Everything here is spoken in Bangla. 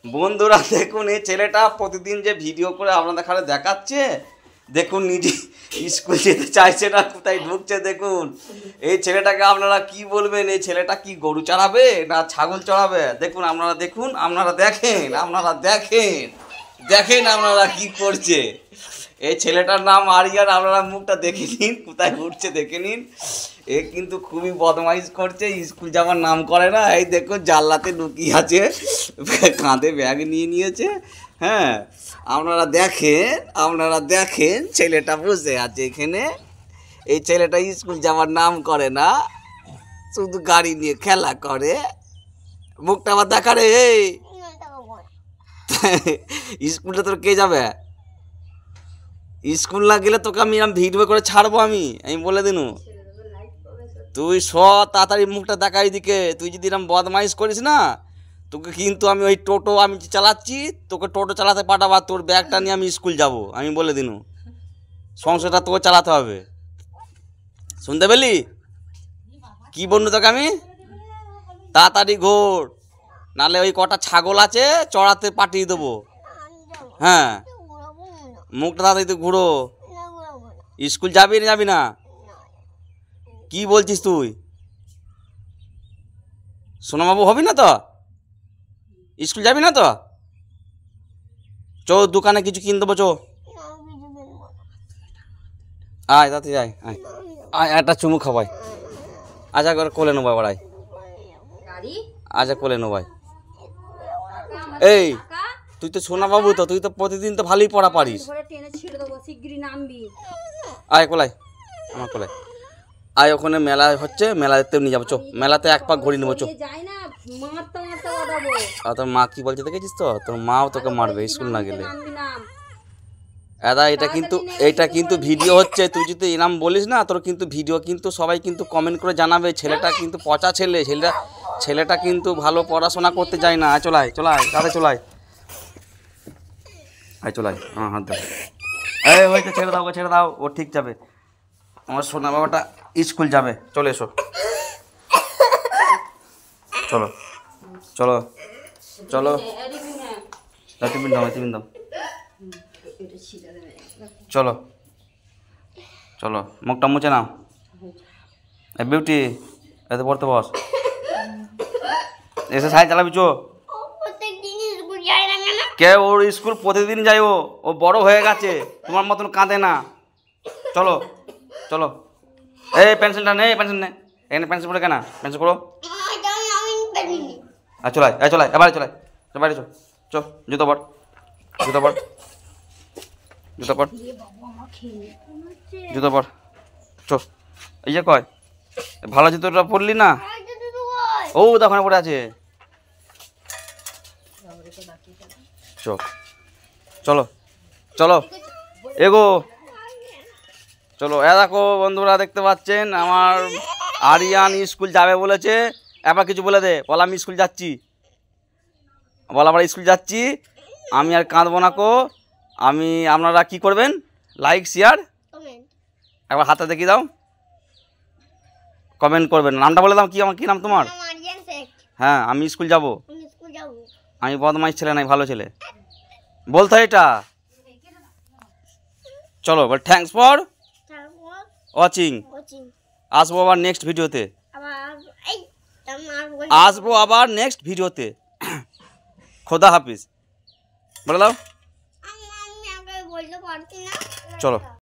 বন্ধুরা দেখুন এই ছেলেটা প্রতিদিন যে ভিডিও করে আপনাদের খালে দেখাচ্ছে, দেখুন নিজে স্কুল যেতে চাইছে না, কোথায় ঢুকছে দেখুন। এই ছেলেটাকে আপনারা কি বলবেন? এই ছেলেটা কি গরু চড়াবে না ছাগল চড়াবে? দেখুন আপনারা, দেখুন আপনারা, দেখেন আপনারা, দেখেন দেখেন আপনারা কি করছে। এই ছেলেটার নাম আরিয়ান, আপনারা মুখটা দেখে নিন, কোথায় উঠছে দেখে নিন। এ কিন্তু খুবই বদমাইশ করছে, স্কুল যাওয়ার নাম করে না। এই দেখুন জানলাতে লুকিয়ে আছে, কাঁধে ব্যাগ নিয়ে নিয়েছে। হ্যাঁ, আপনারা দেখেন, আপনারা দেখেন ছেলেটা বসে আছে এখানে। এই ছেলেটা স্কুল যাওয়ার নাম করে না, শুধু গাড়ি নিয়ে খেলা করে। মুখটা আবার দেখা রে, এই স্কুলটা তোর কে যাবে? স্কুল না গেলে তোকে আমি ভিডিও করে ছাড়বো, আমি বলে দিনু। তুই তাড়াতাড়ি মুখটা দেখা এইদিকে। তুই যদি এরকম বদমাইশ করিস না, তোকে কিন্তু আমি ওই টোটো আমি চালাচ্ছি, তোকে টোটো চালাতে পাঠাবো, তোর ব্যাগটা নিয়ে আমি স্কুল যাব, আমি বলে দিনু। সংসারটা তোকে চালাতে হবে, শুনতে পেলি? কি বললু তোকে আমি? তাড়াতাড়ি ঘোর, নাহলে ওই কটা ছাগল আছে চড়াতে পাঠিয়ে দেবো। হ্যাঁ, মুখটা তাড়াতাড়ি তুই ঘুরো। স্কুল যাবি না যাবি না? কি বলছিস তুই? সোনাবাবু হবি না তো? স্কুল যাবি না তো? চো দোকানে কিছু কিনে দেবো, চো। আয় তাতে যাই, আয় আয়, একটা চুমু খাবাই। আচ্ছা করে কোলে নেবো আবার, আয় আচ্ছা কোলে নেবো। এই তুই তো সোনাবাবু, তো তুই তো প্রতিদিন তো ভালোই পড়া পারিস। আয় কোলাই, আমার কোলাই আয়। ওখানে মেলা হচ্ছে, মেলাতে নিয়ে যাবো, চো। মেলাতে এক পাক ঘুরি নেবো, চো। তোর মা কি বলছে দেখেছিস তো? তোর মাও তোকে মারবে স্কুল না গেলে। দাদা এটা কিন্তু ভিডিও হচ্ছে, তুই যদি এরম বলিস না, তোর কিন্তু ভিডিও কিন্তু সবাই কিন্তু কমেন্ট করে জানাবে। ছেলেটা কিন্তু পচা ছেলে, ছেলেটা কিন্তু ভালো পড়াশোনা করতে যায় না। আয় চলাই, চলাই দাদা, চলাই আয়, চলাই। হ্যাঁ হাত দাও, এই হয়েছে, ছেড়ে দাও, ছেড়ে দাও, ও ঠিক যাবে। আমার সোনা বাবাটা স্কুল যাবে, চলে এসো, চলো চলো চলো। টিফিন দাও, টিফিন দাও, চলো চলো। মুখটা মুছে নাও। এ বিউটি, এতে পড়তে বস, এসে সাইকেল চালাবি, চো। কে ওর স্কুল প্রতিদিন যায়, ও বড় হয়ে গেছে, তোমার মতন কাঁদে না। চলো চলো। এই পেন্সিলটা নে, পেন্সিল নে, এখানে পেন্সিল পড়ে কেনা, পেন্সিল করো। আর চলাই, চলাই, এবারে চলাই, বাইরে চো, চো। জুতো পর, জুতো পর, জুতো পর, জুতো পর, চো। এই যে কয় ভালো জুতোটা পরলি না, ও দোকানে পড়ে আছে, চো। চলো চলো এগো, চলো। দেখো বন্ধুরা, দেখতে পাচ্ছেন আমার আরিয়ান স্কুল যাবে বলেছে। এবার কিছু বলে দে, বল আমি স্কুল যাচ্ছি, বল আবার স্কুল যাচ্ছি। আমি আর কাঁদবো না কো। আপনারা কি করবেন? লাইক, শেয়ার, একবার হাতে দেখিয়ে দাও, কমেন্ট করবেন। নামটা বলে দাও, কি নাম তোমার? হ্যাঁ, আমি স্কুল যাব, আমি বদমাইশ ছেলে নাই, ভালো ছেলে বলতে এটা। চলো, বল থ্যাঙ্কস ফর ওয়াচিং। আসবো আবার নেক্সট ভিডিওতে, আসবো আবার নেক্সট ভিডিওতে। খোদা হাফিজ বলে দাও, চলো।